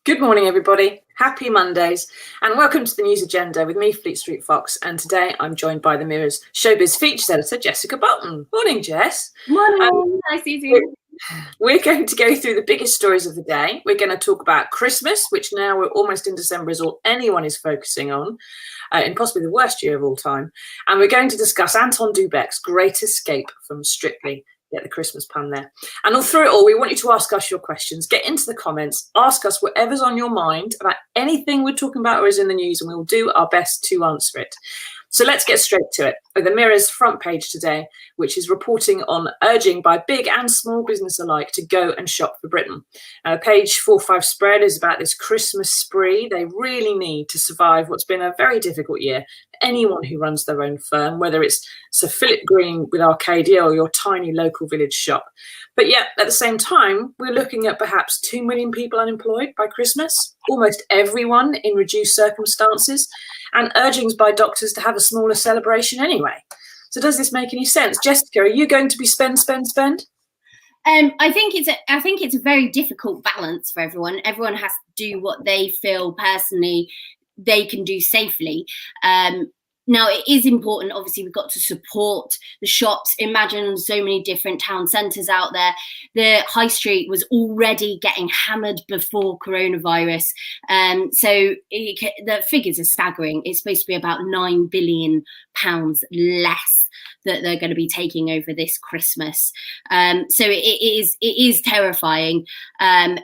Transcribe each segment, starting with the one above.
Good morning, everybody. Happy Mondays, and welcome to the News Agenda with me, Fleet Street Fox. And today I'm joined by the Mirror's Showbiz Features Editor, Jessica Bolton. Morning, Jess. Morning. Nice to see you. We're going to go through the biggest stories of the day. We're going to talk about Christmas, which now we're almost in December is all anyone is focusing on, in possibly the worst year of all time. And we're going to discuss Anton Du Bek's Great Escape from Strictly. Get the Christmas pun there. And all through it all, we want you to ask us your questions. Get into the comments. Ask us whatever's on your mind about anything we're talking about or is in the news, and we'll do our best to answer it. So let's get straight to it. The Mirror's front page today, which is reporting on urging by big and small business alike to go and shop for Britain. Page 4-5 spread is about this Christmas spree they really need to survive what's been a very difficult year. Anyone who runs their own firm, whether it's Sir Philip Green with Arcadia or your tiny local village shop. But yet, at the same time, we're looking at perhaps 2 million people unemployed by Christmas, almost everyone in reduced circumstances, and urgings by doctors to have a smaller celebration anyway. So does this make any sense? Jessica, are you going to be spend? I think it's a very difficult balance for everyone. Everyone has to do what they feel personally they can do safely. Now, it is important, obviously, we've got to support the shops. Imagine so many different town centres out there. The high street was already getting hammered before coronavirus. So the figures are staggering. It's supposed to be about £9 billion less that they're going to be taking over this Christmas. So it is terrifying. And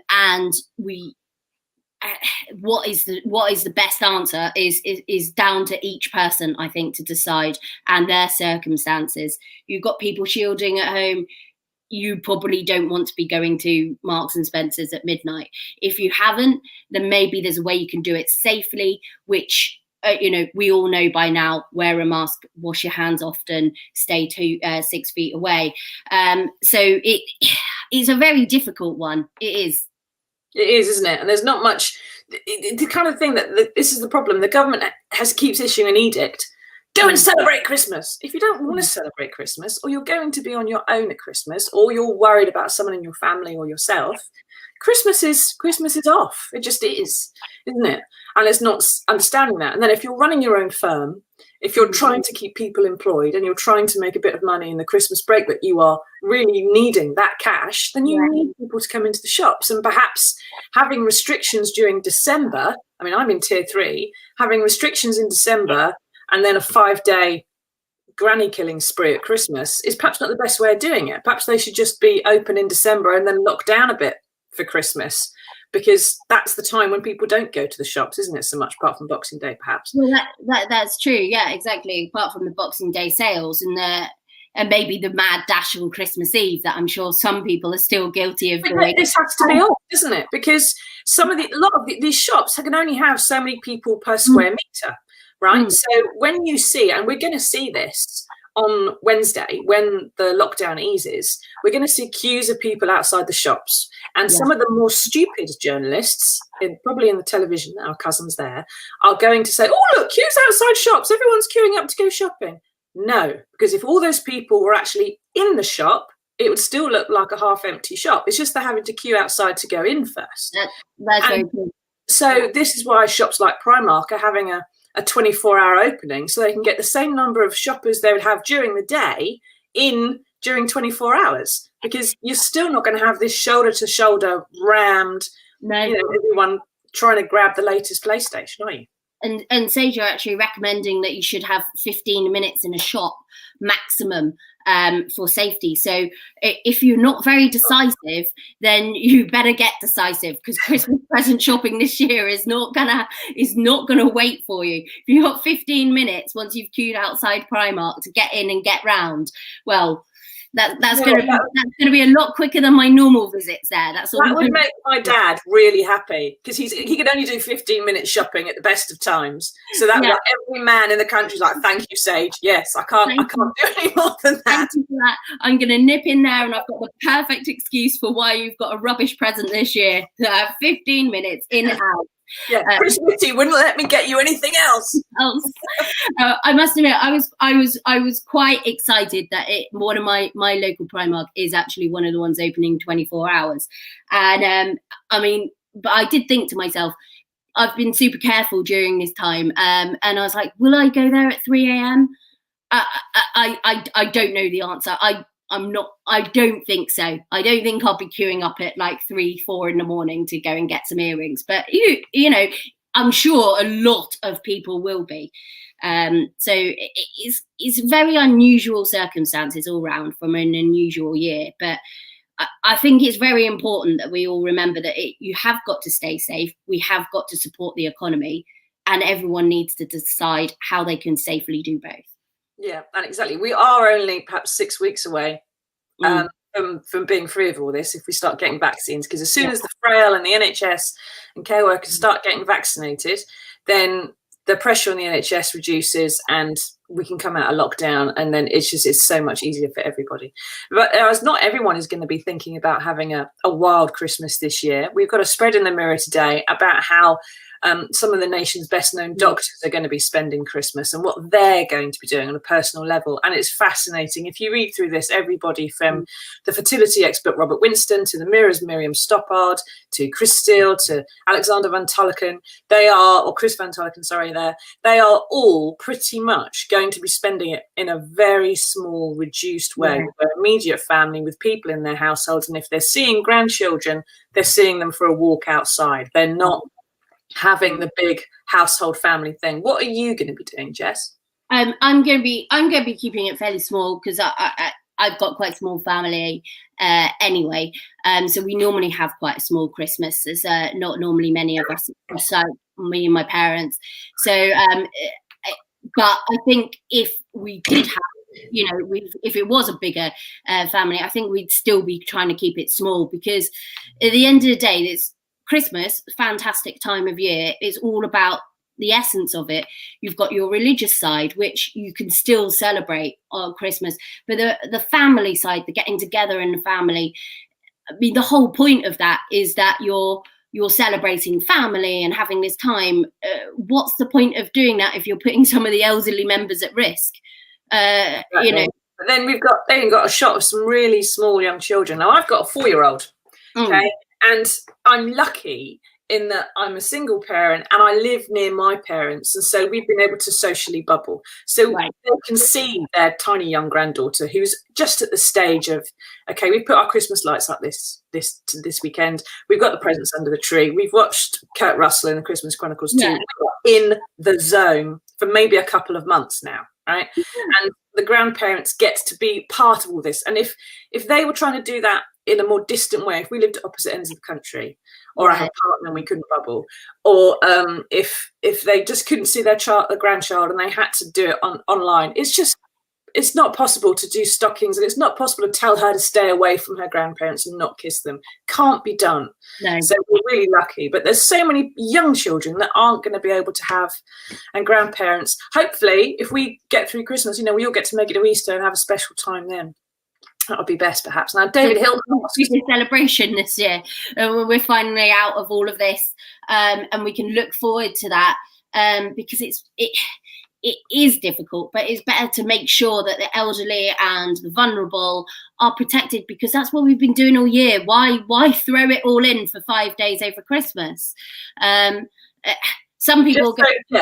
what is the best answer is down to each person, I think, to decide, and their circumstances. You've got people shielding at home. You probably don't want to be going to Marks and Spencer's at midnight. If you haven't, then maybe there's a way you can do it safely, which we all know by now. Wear a mask, wash your hands often, stay 6 feet away. So it's a very difficult one. It is. It is, isn't it? And there's not much, the kind of thing that this is the problem. The government keeps issuing an edict. Go and celebrate Christmas. If you don't want to celebrate Christmas, or you're going to be on your own at Christmas, or you're worried about someone in your family or yourself, Christmas is off. It just is, isn't it? And it's not understanding that. And then if you're running your own firm, if you're trying to keep people employed and you're trying to make a bit of money in the Christmas break, but you are really needing that cash, then you need people to come into the shops. And perhaps having restrictions during December, I mean, I'm in tier 3, having restrictions in December and then a 5-day granny killing spree at Christmas is perhaps not the best way of doing it. Perhaps they should just be open in December and then lock down a bit for Christmas, because that's the time when people don't go to the shops, isn't it, so much, apart from Boxing Day, perhaps? Well, that's true. Yeah, exactly. Apart from the Boxing Day sales and maybe the mad dash on Christmas Eve that I'm sure some people are still guilty of doing. This has to be off, doesn't it? Because a lot of these shops can only have so many people per square metre, right? So when you see, and we're going to see this on Wednesday when the lockdown eases, we're going to see queues of people outside the shops. And some of the more stupid journalists, probably in the television, our cousins there, are going to say, oh, look, queues outside shops. Everyone's queuing up to go shopping. No, because if all those people were actually in the shop, it would still look like a half-empty shop. It's just they're having to queue outside to go in first. That's very good. So this is why shops like Primark are having a 24-hour opening, so they can get the same number of shoppers they would have during the day during 24 hours, because you're still not going to have this shoulder-to-shoulder rammed, everyone trying to grab the latest PlayStation, are you? And Sage are actually recommending that you should have 15 minutes in a shop maximum for safety. So if you're not very decisive, then you better get decisive, because Christmas present shopping this year is not gonna wait for you. If you've got 15 minutes once you've queued outside Primark to get in and get round, well, that's going to be a lot quicker than my normal visits there. That would make my dad really happy, because he could only do 15 minutes shopping at the best of times. So that like every man in the country is like, thank you, Sage. Yes, I can't do any more than that. I'm going to nip in there, and I've got the perfect excuse for why you've got a rubbish present this year. 15 minutes in and out. Yeah, Chris Whitty wouldn't let me get you anything else. I must admit, I was quite excited that one of my local Primark is actually one of the ones opening 24 hours, and I mean, but I did think to myself, I've been super careful during this time, and I was like, will I go there at 3 a.m.? I don't know the answer. I don't think so. I don't think I'll be queuing up at like 3, 4 in the morning to go and get some earrings. But you know, I'm sure a lot of people will be. So it's very unusual circumstances all round from an unusual year. But I think it's very important that we all remember that you have got to stay safe. We have got to support the economy, and everyone needs to decide how they can safely do both. Yeah, and exactly. We are only perhaps 6 weeks away from being free of all this if we start getting vaccines, because as soon as the frail and the NHS and care workers start getting vaccinated, then the pressure on the NHS reduces and we can come out of lockdown, and then it's so much easier for everybody. But as not everyone is going to be thinking about having a wild Christmas this year. We've got a spread in the Mirror today about how some of the nation's best known doctors are going to be spending Christmas and what they're going to be doing on a personal level. And it's fascinating. If you read through this, everybody from the fertility expert Robert Winston to the Mirror's Miriam Stoppard to Chris Steele to Alexander Van Tulleken, Chris Van Tulleken, sorry, they are all pretty much going to be spending it in a very small, reduced way with their immediate family, with people in their households. And if they're seeing grandchildren, they're seeing them for a walk outside. They're not having the big household family thing. What are you going to be doing, Jess? I'm going to be keeping it fairly small because I've got quite a small family anyway. So we normally have quite a small Christmas. There's not normally many of us, so me and my parents. So, but I think if we did have, if it was a bigger family, I think we'd still be trying to keep it small, because at the end of the day, it's Christmas, fantastic time of year. It's all about the essence of it. You've got your religious side, which you can still celebrate on Christmas, but the family side, the getting together in the family. I mean, the whole point of that is that you're celebrating family and having this time. What's the point of doing that if you're putting some of the elderly members at risk? But then they've got a shot of some really small young children. Now I've got a 4-year-old. Okay. And I'm lucky in that I'm a single parent and I live near my parents. And so we've been able to socially bubble. So they can see their tiny young granddaughter who's just at the stage of, okay, we've put our Christmas lights up this weekend. We've got the presents under the tree. We've watched Kurt Russell in the Christmas Chronicles too. We're in the zone for maybe a couple of months now, right? And the grandparents get to be part of all this. And if they were trying to do that in a more distant way, if we lived at opposite ends of the country, or I had a partner and we couldn't bubble, or if they just couldn't see their grandchild and they had to do it online, it's not possible to do stockings, and it's not possible to tell her to stay away from her grandparents and not kiss them. Can't be done. No. So we're really lucky. But there's so many young children that aren't going to be able to have, and grandparents. Hopefully, if we get through Christmas, we all get to make it to Easter and have a special time then. That would be best, perhaps. Now, David Hilton, celebration this year. We're finally out of all of this, and we can look forward to that, because it is difficult, but it's better to make sure that the elderly and the vulnerable are protected, because that's what we've been doing all year. Why throw it all in for 5 days over Christmas? Some people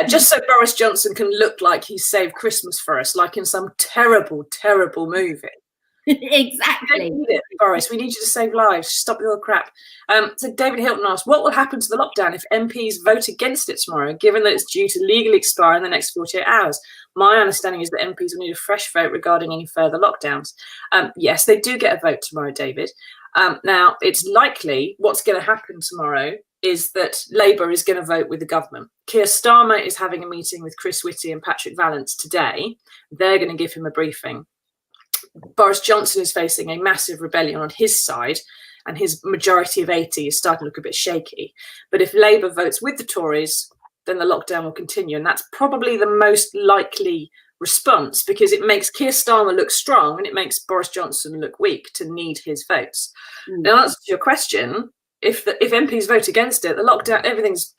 just so Boris Johnson can look like he saved Christmas for us, like in some terrible, terrible movie. Exactly. Boris, we need you to save lives. Stop the old crap. So David Hilton asked, what will happen to the lockdown if MPs vote against it tomorrow, given that it's due to legally expire in the next 48 hours? My understanding is that MPs will need a fresh vote regarding any further lockdowns. Yes, they do get a vote tomorrow, David. Now, it's likely what's going to happen tomorrow is that Labour is going to vote with the government. Keir Starmer is having a meeting with Chris Whitty and Patrick Vallance today. They're going to give him a briefing. Boris Johnson is facing a massive rebellion on his side, and his majority of 80 is starting to look a bit shaky. But if Labour votes with the Tories, then the lockdown will continue. And that's probably the most likely response, because it makes Keir Starmer look strong and it makes Boris Johnson look weak to need his votes. Now, answer to your question, if MPs vote against it, the lockdown, everything's...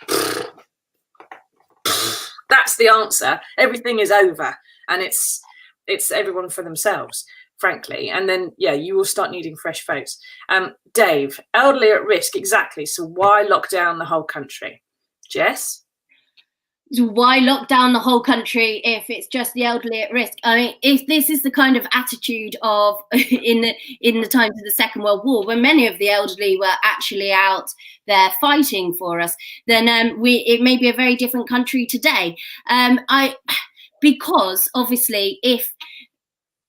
That's the answer. Everything is over, and it's everyone for themselves. frankly, and then you will start needing fresh folks. Dave, elderly at risk, exactly. So why lock down the whole country? Jess? Why lock down the whole country if it's just the elderly at risk? I mean, if this is the kind of attitude of in the times of the Second World War, when many of the elderly were actually out there fighting for us, then it may be a very different country today. Because obviously, if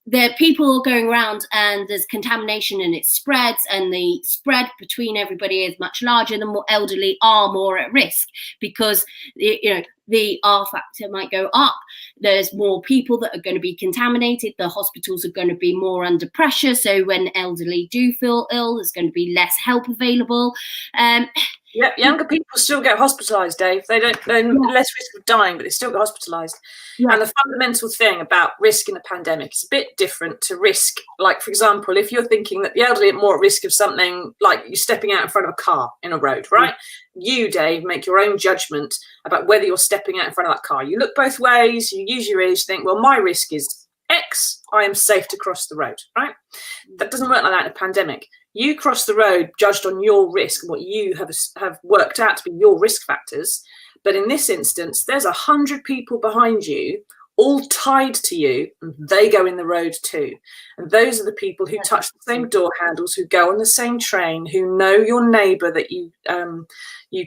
the people are going around and there's contamination and it spreads, and the spread between everybody is much larger, the more elderly are more at risk, because the R factor might go up. There's more people that are going to be contaminated. The hospitals are going to be more under pressure. So when elderly do feel ill, there's going to be less help available. Yeah, younger people still get hospitalised, Dave. They're less risk of dying, but they still get hospitalised. Yeah. And the fundamental thing about risk in a pandemic is a bit different to risk. Like, for example, if you're thinking that the elderly are more at risk of something like you stepping out in front of a car in a road, right? You, Dave, make your own judgment about whether you're stepping out in front of that car. You look both ways, you use your ears, you think, well, my risk is X, I am safe to cross the road, right? That doesn't work like that in a pandemic. You cross the road judged on your risk and what you have worked out to be your risk factors. But in this instance, there's 100 people behind you, all tied to you, and they go in the road too. And those are the people who touch the same door handles, who go on the same train, who know your neighbour that you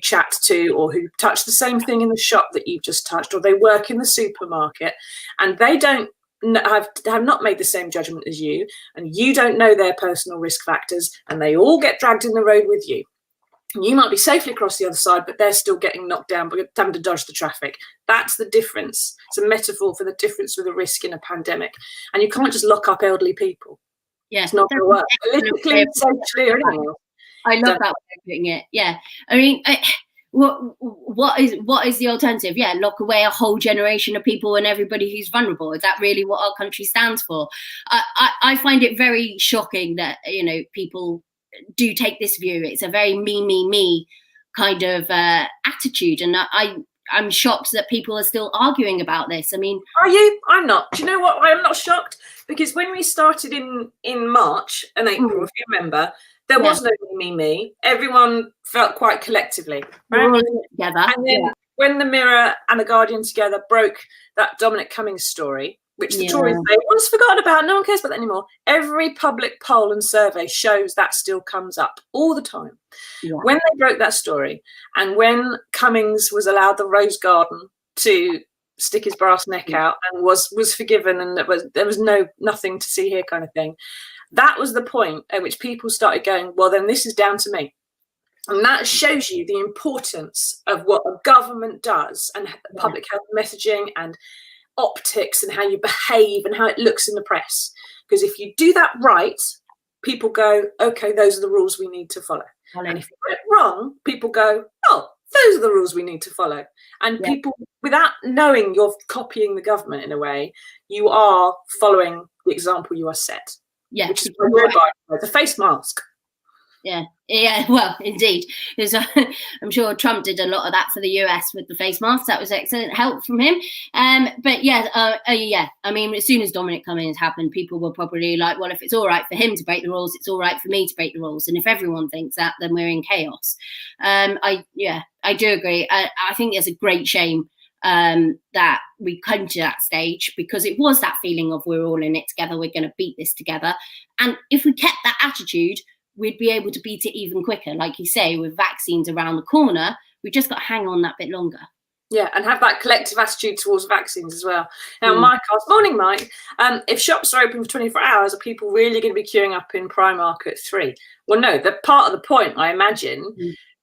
chat to, or who touch the same thing in the shop that you've just touched, or they work in the supermarket, and they don't have not made the same judgment as you, and you don't know their personal risk factors, and they all get dragged in the road with you. You might be safely across the other side, but they're still getting knocked down by having to dodge the traffic. That's the difference. It's a metaphor for the difference with the risk in a pandemic. And you can't just lock up elderly people. Yeah, it's not going to work. Politically, socially, or anything else. I love that way of putting it. Yeah, I mean, what is the alternative? Yeah, lock away a whole generation of people and everybody who's vulnerable. Is that really what our country stands for? I find it very shocking that people do take this view. It's a very me kind of attitude, and I'm shocked that people are still arguing about this. I mean, are you? I'm not. Do you know what? I'm not shocked, because when we started in March and April, if you remember, there was no me. Everyone felt quite collectively, right? Together. And then when the Mirror and the Guardian together broke that Dominic Cummings story, which the Tories say everyone's forgotten about, no one cares about that anymore. Every public poll and survey shows that still comes up all the time. Yeah. When they broke that story, and when Cummings was allowed the Rose Garden to stick his brass neck out and was forgiven, and there was nothing to see here kind of thing, that was the point at which people started going, well, then this is down to me. And that shows you the importance of what a government does, and public health messaging and optics, and how you behave and how it looks in the press. Because if you do that right, people go, okay, those are the rules we need to follow. And if you get it wrong, people go, oh, those are the rules we need to follow. And people, without knowing you're copying the government in a way, you are following the example you are set. Yeah, which is the face mask. Yeah, well, indeed. I'm sure Trump did a lot of that for the US with the face masks. That was excellent help from him. But I mean, as soon as Dominic Cummings happened, people were probably like, well, if it's all right for him to break the rules, it's all right for me to break the rules. And if everyone thinks that, then we're in chaos. I do agree. I think it's a great shame that we come to that stage, because it was that feeling of we're all in it together, we're going to beat this together. And if we kept that attitude, we'd be able to beat it even quicker. Like you say, with vaccines around the corner, we just got to hang on that bit longer. Yeah, and have that collective attitude towards vaccines as well. Now, Mike asked, morning, Mike, if shops are open for 24 hours, are people really going to be queuing up in Primark at 3? Well, no, the part of the point, I imagine,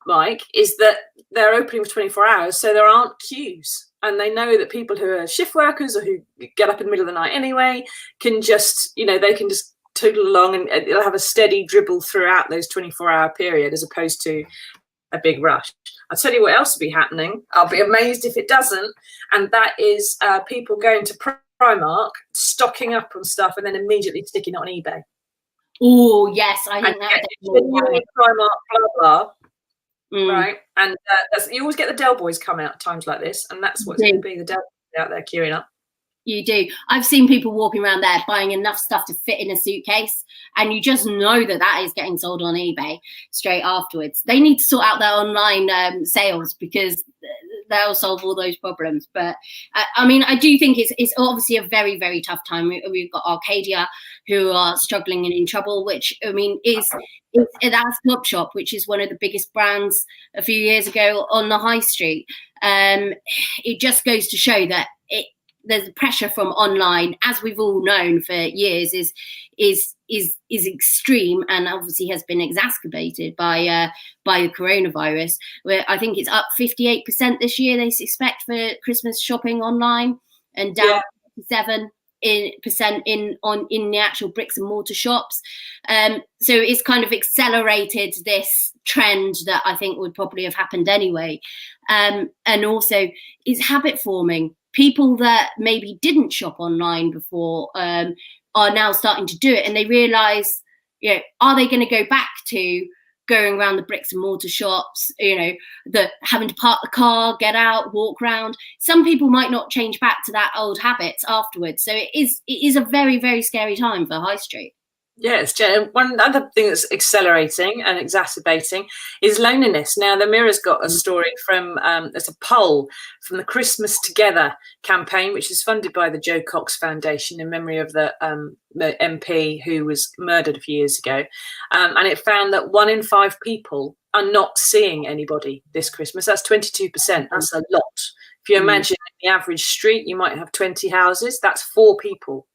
Mike, is that they're opening for 24 hours, so there aren't queues. And they know that people who are shift workers or who get up in the middle of the night anyway can just, they can just tootle along, and it'll have a steady dribble throughout those 24-hour period, as opposed to a big rush. I'll tell you what else will be happening. I'll be amazed if it doesn't. And that is people going to Primark, stocking up on stuff, and then immediately sticking it on eBay. Oh, yes. I think that's Primark, blah, blah. Right. And you always get the Del Boys come out at times like this. And that's what's going to be, the Del Boys out there queuing up. You do. I've seen people walking around there buying enough stuff to fit in a suitcase, and you just know that is getting sold on eBay straight afterwards. They need to sort out their online sales, because they'll solve all those problems. But I mean, I do think it's obviously a very, very tough time. We've got Arcadia, who are struggling and in trouble, which, I mean, that's Club Shop, which is one of the biggest brands a few years ago on the high street. It just goes to show that there's pressure from online, as we've all known for years, is extreme, and obviously has been exacerbated by the coronavirus. Where I think it's up 58% this year, they expect, for Christmas shopping online, and down 57% in the actual bricks and mortar shops. So it's kind of accelerated this trend that I think would probably have happened anyway. And also is habit forming. People that maybe didn't shop online before are now starting to do it, and they realise, are they going to go back to going around the bricks and mortar shops, the having to park the car, get out, walk around? Some people might not change back to that old habits afterwards. So it is a very, very scary time for High Street. Yes, Jen. One other thing that's accelerating and exacerbating is loneliness. Now, the Mirror's got a story from, there's a poll from the Christmas Together campaign, which is funded by the Joe Cox Foundation in memory of the MP who was murdered a few years ago. And it found that 1 in 5 people are not seeing anybody this Christmas. That's 22%. That's a lot. If you imagine the average street, you might have 20 houses. That's 4 people.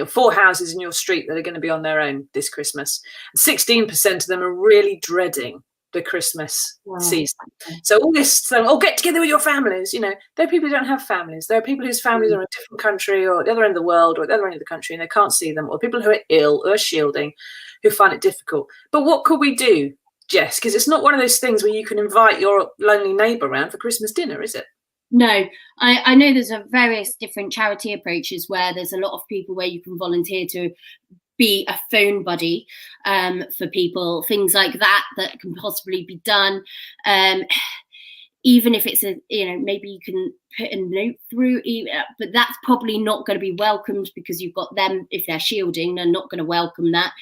4 houses in your street that are going to be on their own this Christmas. 16% of them are really dreading the Christmas season. So all this, get together with your families. There are people who don't have families. There are people whose families are in a different country, or at the other end of the world, or at the other end of the country, and they can't see them, or people who are ill, who are shielding, who find it difficult. But what could we do, Jess? Because it's not one of those things where you can invite your lonely neighbour around for Christmas dinner, is it? No, I know there's various different charity approaches where there's a lot of people where you can volunteer to be a phone buddy for people, things like that can possibly be done. Even if it's maybe you can put a note through, but that's probably not going to be welcomed, because you've got them, if they're shielding, they're not going to welcome that.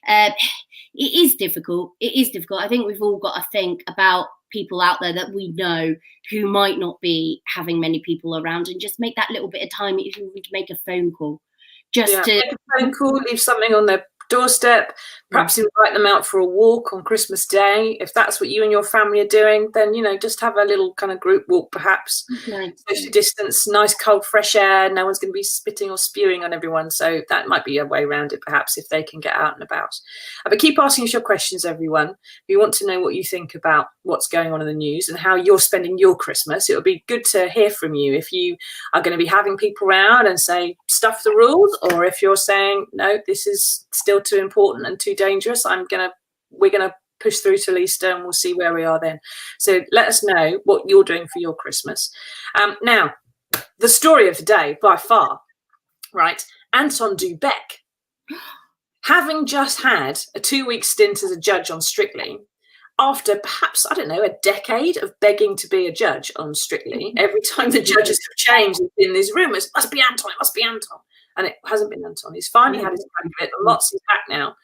It is difficult. I think we've all got to think about people out there that we know who might not be having many people around, and just make that little bit of time, if you would make a phone call, to make a phone call, leave something on their doorstep, perhaps invite them out for a walk on Christmas Day. If that's what you and your family are doing, then just have a little kind of group walk, perhaps. Social distance, nice cold fresh air, no one's going to be spitting or spewing on everyone, so that might be a way around it, perhaps, if they can get out and about. But keep asking us your questions, everyone. We want to know what you think about what's going on in the news and how you're spending your Christmas. It'll be good to hear from you if you are going to be having people around and say stuff the rules, or if you're saying no, this is still too important and too dangerous. We're gonna push through till Easter, and we'll see where we are then. So let us know what you're doing for your Christmas. Now, the story of the day by far, right? Anton du Beke, having just had a 2-week stint as a judge on Strictly, after perhaps, I don't know, a decade of begging to be a judge on Strictly. Every time the judges have changed, there's been these rumours, it must be Anton. And it hasn't been Anton. He's finally had his back of it, but lots is back now.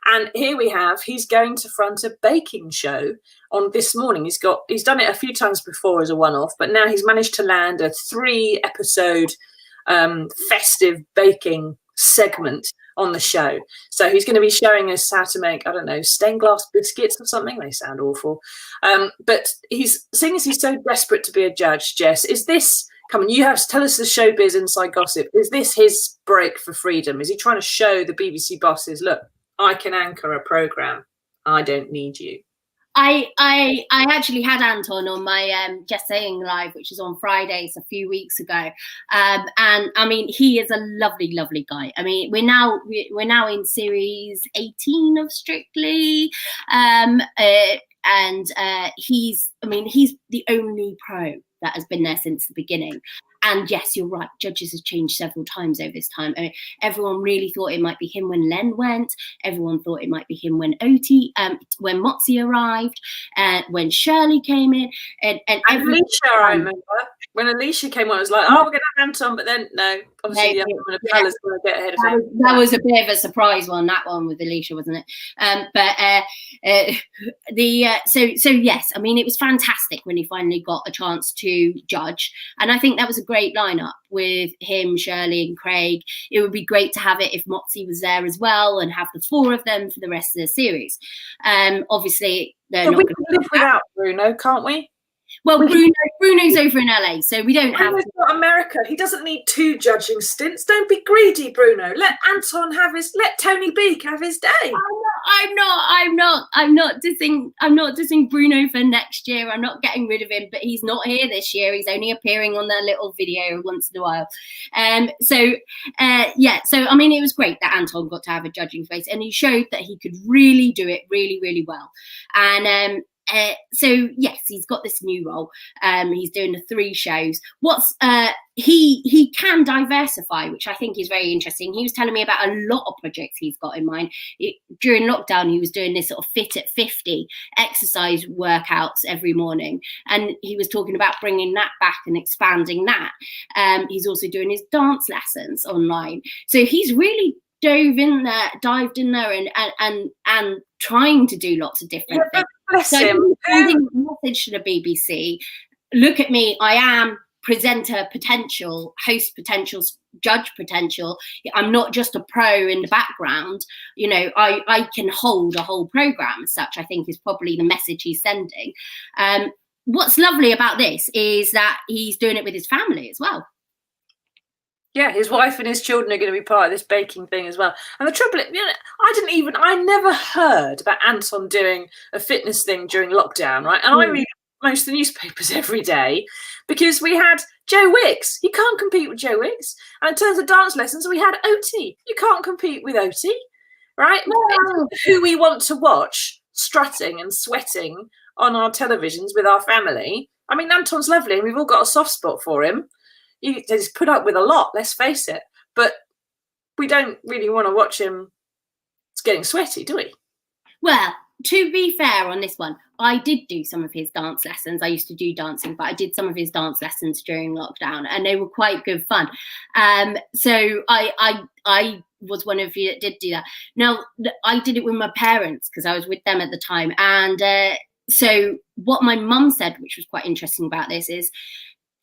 And here we have, he's going to front a baking show on this morning. He's done it a few times before as a one-off, but now he's managed to land a 3-episode festive baking segment on the show. So he's going to be showing us how to make, I don't know, stained glass biscuits or something. They sound awful. But seeing as he's so desperate to be a judge, Jess, is this... Come on, you have to tell us the showbiz inside gossip. Is this his break for freedom? Is he trying to show the BBC bosses, look, I can anchor a programme. I don't need you. I actually had Anton on my Just Saying Live, which was on Fridays a few weeks ago, and I mean, he is a lovely, lovely guy. I mean, we're now in series 18 of Strictly, and he's the only pro that has been there since the beginning. And yes, you're right, judges have changed several times over this time. I mean, everyone really thought it might be him when Len went. Everyone thought it might be him when when Motzi arrived, when Shirley came in. And Alicia, I remember. When Alicia came on, I was like, oh, we're going to have Anton, but then no, obviously the other fella's going to get ahead of him. That was a bit of a surprise one, that one with Alicia, wasn't it? So yes, I mean, it was fantastic when he finally got a chance to judge, and I think that was a great lineup with him, Shirley, and Craig. It would be great to have it if Motzi was there as well, and have the four of them for the rest of the series. Obviously, they're not we can live without Bruno, can't we? Well, Bruno's over in LA, so we don't have. Bruno's not America. He doesn't need 2 judging stints. Don't be greedy, Bruno. Let Anton have his. Let Tony Beak have his day. I'm not dissing Bruno for next year. I'm not getting rid of him, but he's not here this year. He's only appearing on their little video once in a while. So I mean, it was great that Anton got to have a judging face, and he showed that he could really do it really, really well. And so yes, he's got this new role. He's doing the 3 shows. He can diversify, which I think is very interesting. He was telling me about a lot of projects he's got in mind. During lockdown, he was doing this sort of Fit at 50 exercise workouts every morning, and he was talking about bringing that back and expanding that. He's also doing his dance lessons online. So he's really dived in there and trying to do lots of different things. Bless so him. Sending a message to the BBC. Look at me. I am presenter potential, host potential, judge potential. I'm not just a pro in the background. You know, I can hold a whole program as such, I think is probably the message he's sending. What's lovely about this is that he's doing it with his family as well. Yeah, his wife and his children are going to be part of this baking thing as well. And the trouble is, I never heard about Anton doing a fitness thing during lockdown, right? And I read most of the newspapers every day because we had Joe Wicks. You can't compete with Joe Wicks. And in terms of dance lessons, we had Oti. You can't compete with Oti, right? No. Who we want to watch strutting and sweating on our televisions with our family. I mean, Anton's lovely and we've all got a soft spot for him. He's put up with a lot, let's face it. But we don't really want to watch him getting sweaty, do we? Well, to be fair on this one, I did do some of his dance lessons. I used to do dancing, but I did some of his dance lessons during lockdown, and they were quite good fun. So I was one of you that did do that. Now, I did it with my parents because I was with them at the time. And so what my mum said, which was quite interesting about this, is,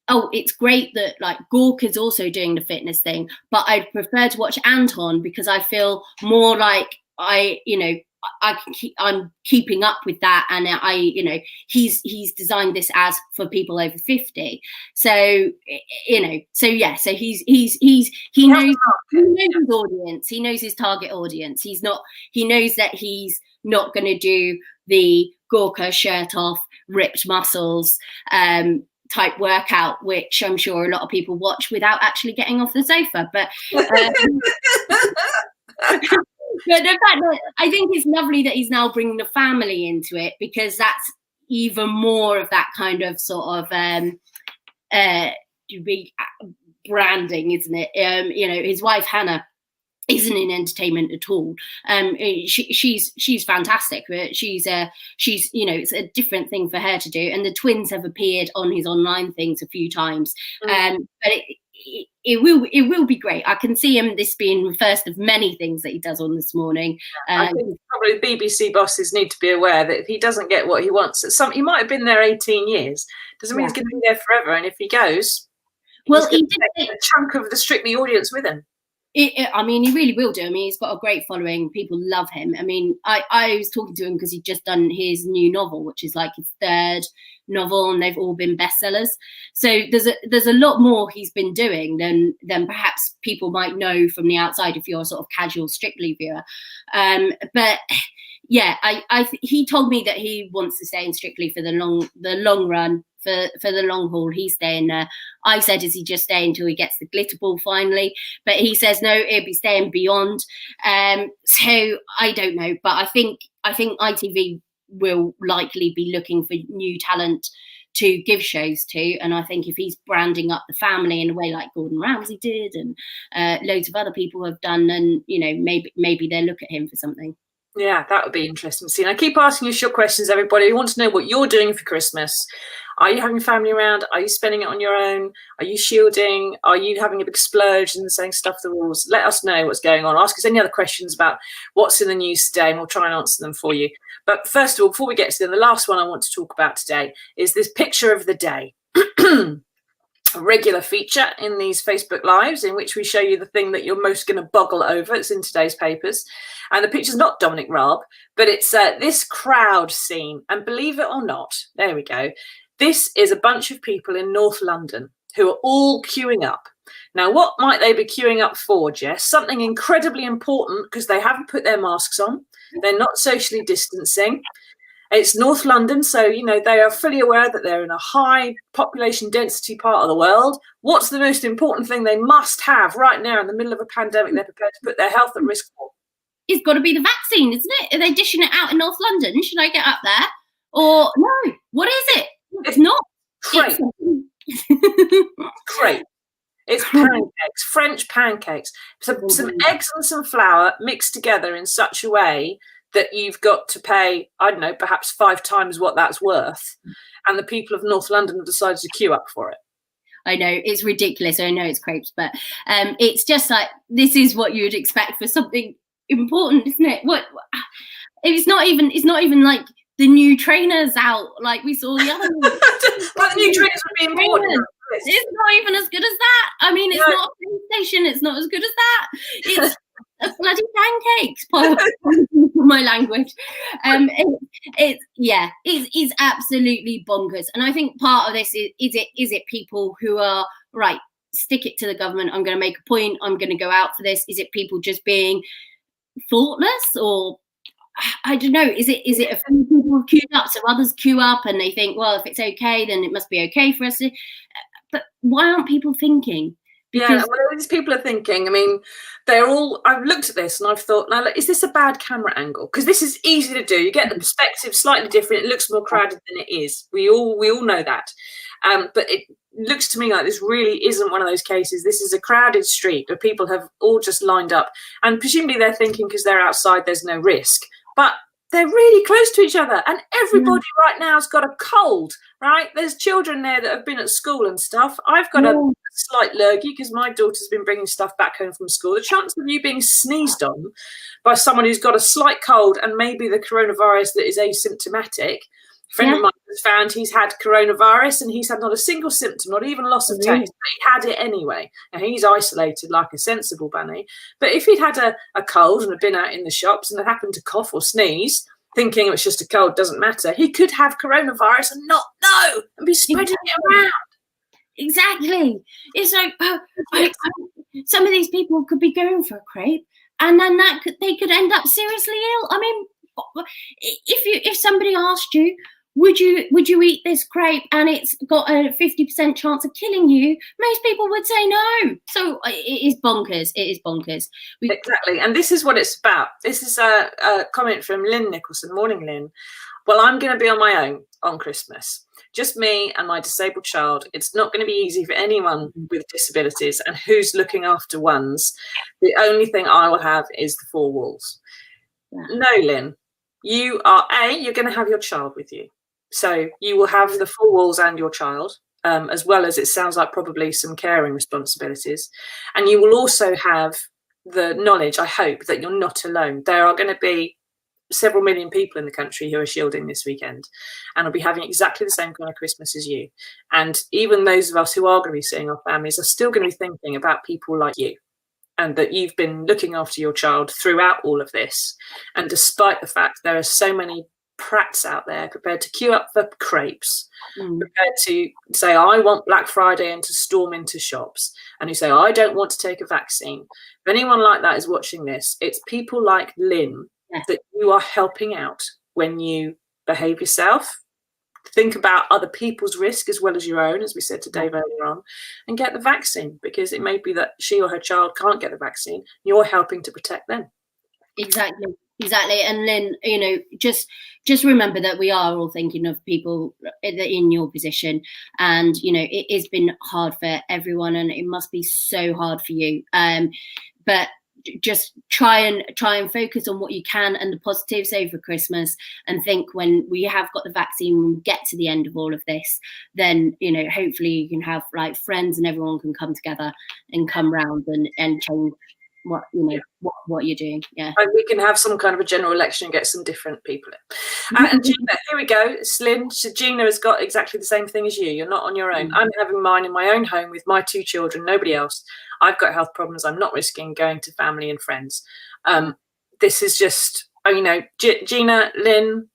oh, it's great that like Gorka's also doing the fitness thing, but I'd prefer to watch Anton because I feel more like I'm keeping up with that, and he's designed this as for people over 50. So he knows his audience, he knows his target audience. He knows that he's not going to do the Gorka shirt off, ripped muscles type workout, which I'm sure a lot of people watch without actually getting off the sofa. But but the fact that I think it's lovely that he's now bringing the family into it, because that's even more of that kind of sort of branding, isn't it? His wife Hannah isn't in entertainment at all. She's fantastic, but she's it's a different thing for her to do. And the twins have appeared on his online things a few times, but it will be great. I can see this being the first of many things that he does on This Morning. I think probably BBC bosses need to be aware that if he doesn't get what he wants, he might have been there 18 years. Doesn't mean he's going to be there forever. And if he goes, well, he did take a chunk of the Strictly audience with him. He really will do. I mean, he's got a great following. People love him. I mean, I was talking to him because he'd just done his new novel, which is like his 3rd novel, and they've all been bestsellers. So there's a lot more he's been doing than perhaps people might know from the outside if you're a sort of casual Strictly viewer. But yeah, he told me that he wants to stay in Strictly for the long run. For the long haul, he's staying there. I said, is he just staying until he gets the glitter ball finally? But he says no, he'll be staying beyond. So I don't know, but I think ITV will likely be looking for new talent to give shows to, and I think if he's branding up the family in a way like Gordon Ramsay did, and loads of other people have done, then maybe they'll look at him for something. Yeah, that would be interesting to see. And I keep asking you short questions, everybody. We want to know what you're doing for Christmas. Are you having family around? Are you spending it on your own? Are you shielding? Are you having a big splurge and saying stuff the rules? Let us know what's going on. Ask us any other questions about what's in the news today and we'll try and answer them for you. But first of all, before we get to them, the last one I want to talk about today is this picture of the day. A regular feature in these Facebook Lives in which we show you the thing that you're most going to boggle over. It's in today's papers. And the picture's not Dominic Raab, but it's this crowd scene. And believe it or not, there we go. This is a bunch of people in North London who are all queuing up. Now, what might they be queuing up for, Jess? Something incredibly important because they haven't put their masks on. They're not socially distancing. It's North London, so, you know, they are fully aware that they're in a high population density part of the world. What's the most important thing they must have right now in the middle of a pandemic they're prepared to put their health at risk for? It's got to be the vaccine, isn't it? Are they dishing it out in North London? Should I get up there? Or no, what is it? It's not. Crepe. Crepe. It's pancakes, French pancakes. Some eggs and some flour mixed together in such a way that you've got to pay, I don't know, perhaps 5 times what that's worth. And the people of North London have decided to queue up for it. I know, it's ridiculous. I know it's crepes, but it's just like, this is what you would expect for something important, isn't it? What? It's not even like the new trainers out like we saw the other ones. But the new trainers would be important. It's not even as good as that. I mean, it's not a train station. It's not as good as that. It's bloody pancakes. My language. It's absolutely bonkers. And I think part of this is it people who are right, stick it to the government. I'm going to make a point. I'm going to go out for this. Is it people just being thoughtless, or I don't know? Is it a few people queued up, so others queue up and they think, well, if it's okay, then it must be okay for us to. But why aren't people thinking? Because these people are thinking, I mean, they're all, I've looked at this and I've thought, now, is this a bad camera angle? Because this is easy to do. You get the perspective slightly different. It looks more crowded than it is. We all know that. But it looks to me like this really isn't one of those cases. This is a crowded street where people have all just lined up. And presumably they're thinking because they're outside, there's no risk. But they're really close to each other. And everybody right now has got a cold, right? There's children there that have been at school and stuff. I've got a slight lurgy because my daughter's been bringing stuff back home from school. The chance of you being sneezed on by someone who's got a slight cold and maybe the coronavirus that is asymptomatic. A friend of mine has found he's had coronavirus and he's had not a single symptom, not even loss of taste, but he had it anyway. And he's isolated like a sensible bunny. But if he'd had a cold and had been out in the shops and had happened to cough or sneeze, thinking it was just a cold, doesn't matter, he could have coronavirus and not know and be spreading it around. Exactly. It's like some of these people could be going for a crepe, and then they could end up seriously ill. I mean, if somebody asked you, would you eat this crepe and it's got a 50% chance of killing you, most people would say no. So it is bonkers. It is bonkers. Exactly. And this is what it's about. This is a comment from Lynn Nicholson. Morning, Lynn. Well, I'm going to be on my own on Christmas. Just me and my disabled child. It's not going to be easy for anyone with disabilities, and who's looking after ones. The only thing I will have is the 4 walls. Yeah. No, Lynn, you're going to have your child with you. So you will have the 4 walls and your child, as well as, it sounds like, probably some caring responsibilities. And you will also have the knowledge, I hope, that you're not alone. There are going to be several million people in the country who are shielding this weekend and will be having exactly the same kind of Christmas as you. And even those of us who are going to be seeing our families are still going to be thinking about people like you, and that you've been looking after your child throughout all of this. And despite the fact there are so many prats out there prepared to queue up for crepes, prepared to say, I want Black Friday, and to storm into shops, and who say, I don't want to take a vaccine. If anyone like that is watching this, it's people like Lynn that you are helping out when you behave yourself, think about other people's risk as well as your own, as we said to Dave earlier on, and get the vaccine, because it may be that she or her child can't get the vaccine. You're helping to protect them. Exactly. And Lynn, just remember that we are all thinking of people in your position, and it has been hard for everyone, and it must be so hard for you. But just try and focus on what you can and the positives over Christmas, and think when we have got the vaccine, when we get to the end of all of this, then, you know, hopefully you can have like friends and everyone can come together and come round and change what, you know, what you're doing. Yeah, and we can have some kind of a general election and get some different people in. And Gina, here we go. It's Lynn. So Gina has got exactly the same thing as you. You're not on your own. I'm having mine in my own home with my 2 children, nobody else. I've got health problems. I'm not risking going to family and friends. This is just, you know, Gina, Lynn,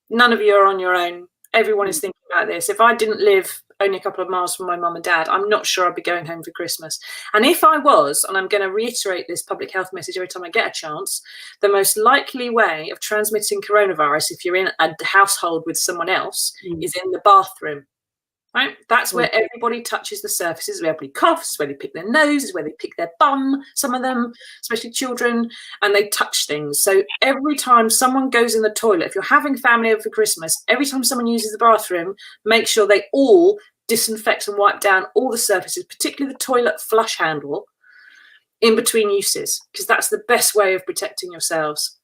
none of you are on your own. Everyone is thinking about this. If I didn't live only a couple of miles from my mum and dad, I'm not sure I'd be going home for Christmas. And if I was, and I'm going to reiterate this public health message every time I get a chance, the most likely way of transmitting coronavirus, if you're in a household with someone else, is in the bathroom. Right? That's where everybody touches the surfaces, where everybody coughs, where they pick their noses, where they pick their bum, some of them, especially children, and they touch things. So every time someone goes in the toilet, if you're having family over for Christmas, every time someone uses the bathroom, make sure they all disinfect and wipe down all the surfaces, particularly the toilet flush handle, in between uses, because that's the best way of protecting yourselves.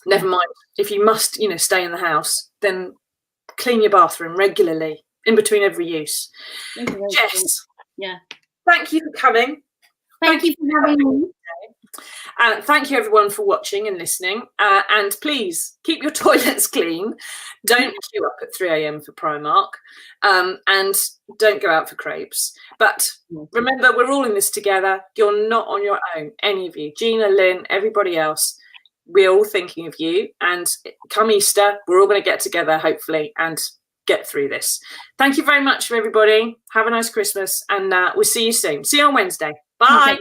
Never mind, if you must, you know, stay in the house, then clean your bathroom regularly in between every use. Jess, yeah, thank you for coming. Thank you for having me. Thank you everyone for watching and listening, and please keep your toilets clean. Don't queue up at 3 a.m. for Primark, and don't go out for crepes. But remember, we're all in this together. You're not on your own, any of you. Gina, Lynn, everybody else, we're all thinking of you, and come Easter we're all going to get together, hopefully, and get through this. Thank you very much for everybody. Have a nice Christmas, and we'll see you soon. See you on Wednesday. Bye.